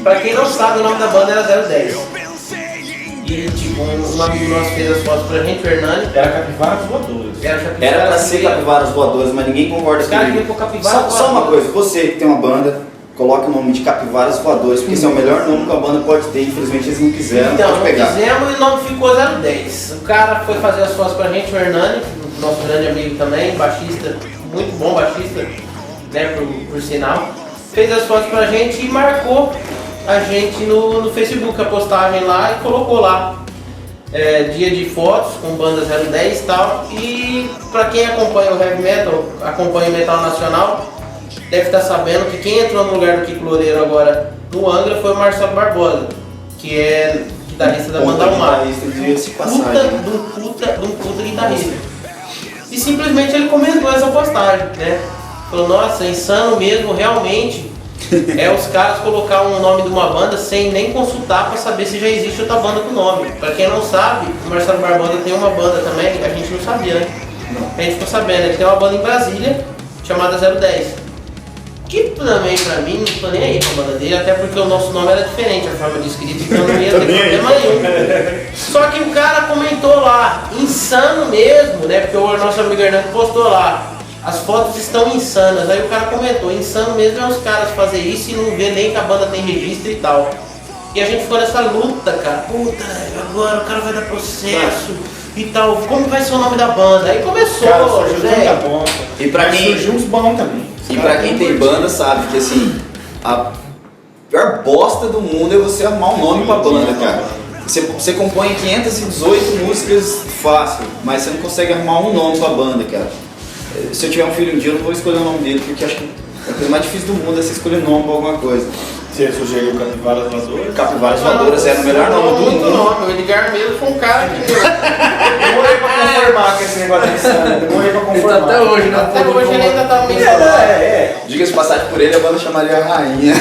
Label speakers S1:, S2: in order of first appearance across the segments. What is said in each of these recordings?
S1: Pra quem não sabe, o nome da banda era 010. E tipo, um amigo nosso fez as fotos pra gente, o Hernani.
S2: Era Capivaras Voadores.
S3: Era pra ser Capivaras Voadores, mas ninguém concorda com isso. Só uma coisa, você que tem uma banda, coloque o nome de Capivaras Voadores, porque esse é o melhor nome que a banda pode ter. Infelizmente eles não quiseram,
S1: então,
S3: pode pegar.
S1: Então, não fizemos e o nome ficou 010. O cara foi fazer as fotos pra gente, o Hernani, nosso grande amigo também, baixista, muito bom baixista, né, por sinal. Fez as fotos pra gente e marcou a gente no Facebook, a postagem lá, e colocou lá dia de fotos com banda 010 e tal. E pra quem acompanha o heavy metal, acompanha o metal nacional, deve estar sabendo que quem entrou no lugar do Kiko Loureiro agora no Angra foi o Marcelo Barbosa, que é guitarrista da banda Almar. Puta guitarrista. E simplesmente ele comentou essa postagem, né? Falou, nossa, insano mesmo, realmente. Os caras colocar um nome de uma banda sem nem consultar para saber se já existe outra banda com nome. Para quem não sabe, o Marcelo Barbosa tem uma banda também, a gente não sabia, né? A gente ficou sabendo, ele tem uma banda em Brasília chamada 010. Que também pra mim, não tô nem aí com a banda dele, até porque o nosso nome era diferente, a forma de escrita, então não ia ter problema nenhum. Só que o cara comentou lá, insano mesmo, né? Porque o nosso amigo Hernando postou lá. As fotos estão insanas, aí o cara comentou, insano mesmo é os caras fazer isso e não ver nem que a banda tem registro e tal. E a gente ficou nessa luta, cara, puta, agora o cara vai dar processo e tal, como vai ser o nome da banda? Aí começou,
S2: cara, surgiu tanta bomba.
S3: E pra quem
S2: surgiu uns bons também.
S3: E pra quem tem banda sabe que assim, a pior bosta do mundo é você arrumar um nome pra banda, cara. Você compõe 518 músicas fácil, mas você não consegue arrumar um nome pra banda, cara. Se eu tiver um filho um dia, eu não vou escolher o nome dele, porque acho que a coisa mais difícil do mundo é você escolher nome pra alguma coisa.
S2: Você sugeriu Capivaras Voadores?
S3: Capivaras Voadores era o melhor nome do mundo.
S1: O Edgar mesmo foi um cara que
S2: demorei pra conformar com esse negócio de insano. Demorei pra conformar.
S1: Até hoje, né? Até hoje ele ainda tá meio
S3: Diga-se de passagem por ele, a banda chamaria a Rainha.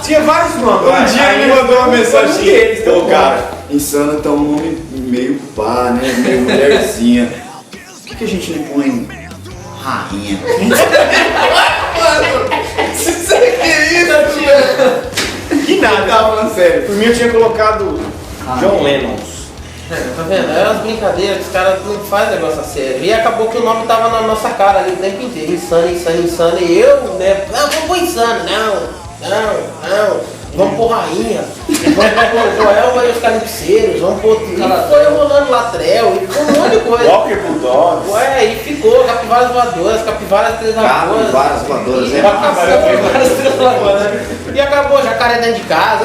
S2: Tinha vários nomes.
S3: Um dia ele mandou uma mensagem. Então, cara, insano tá um nome meio pá, né? Meio mulherzinha. Por que a gente não põe Rainha?
S2: Que nada.
S3: Tava falando sério.
S2: Por mim eu tinha colocado John Lennon.
S1: Tá vendo? É umas brincadeiras que os caras não fazem negócio a sério. E acabou que o nome tava na nossa cara ali o tempo inteiro. Insano, insano, insano. E eu, né? Não, vamos pôr insano. Não. Vamos pôr Rainha. Vamos pôr Joel e os Carniceiros. Vamos pôr tudo. E foi rolando Latrel. E ficou um monte de coisa.
S2: Walker Bulldogs.
S1: Ué, e ficou Capivaras Voadoras, Capivaras Três Lagoas.
S3: Capivaras Voadoras, é
S1: Capivaras Três Lagoas. E acabou Jacaré dentro de casa.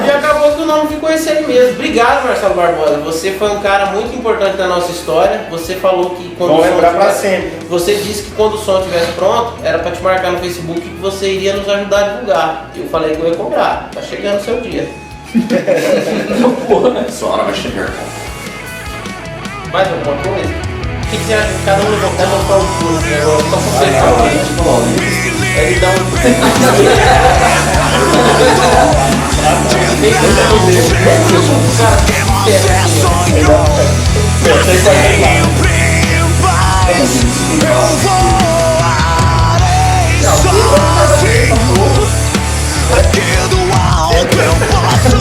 S1: E acabou que o nome ficou esse aí mesmo. Obrigado, Marcelo Barbosa. Você foi um cara muito importante na nossa história. Você falou que quando
S2: vou lembrar pra sempre.
S1: Você disse que quando o som estivesse pronto, era pra te marcar no Facebook que você iria nos ajudar a divulgar. Eu falei que eu ia cobrar. Tá chegando o seu dia.
S3: Sua hora vai chegar.
S1: Mais alguma coisa? O que você acha que cada um vai mostrar o curso, né? Só pra você falar. Ele dá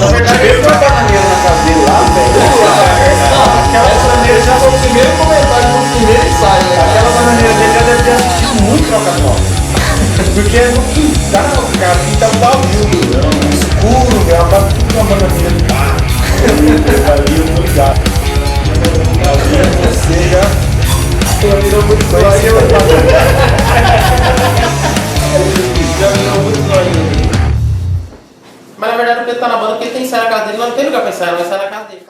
S2: Na verdade, ele foi a bananeira na casa dele lá, velho. Aquela bananeira já foi o primeiro comentário do primeiro ensaio, né? Aquela bananeira dele já deve ter assistido muito Troca-Troca. Porque é no quintal, cara, quintal tá escuro, velho, tá tudo uma bananeira de carro. Ali eu vou ligar. Você já virou muito sonho. Já virou muito sonho.
S1: Mas na verdade o Pedro tá na banda porque ele tem ensaio na casa dele, não tem lugar pra ensaiar, não vai sair na casa dele.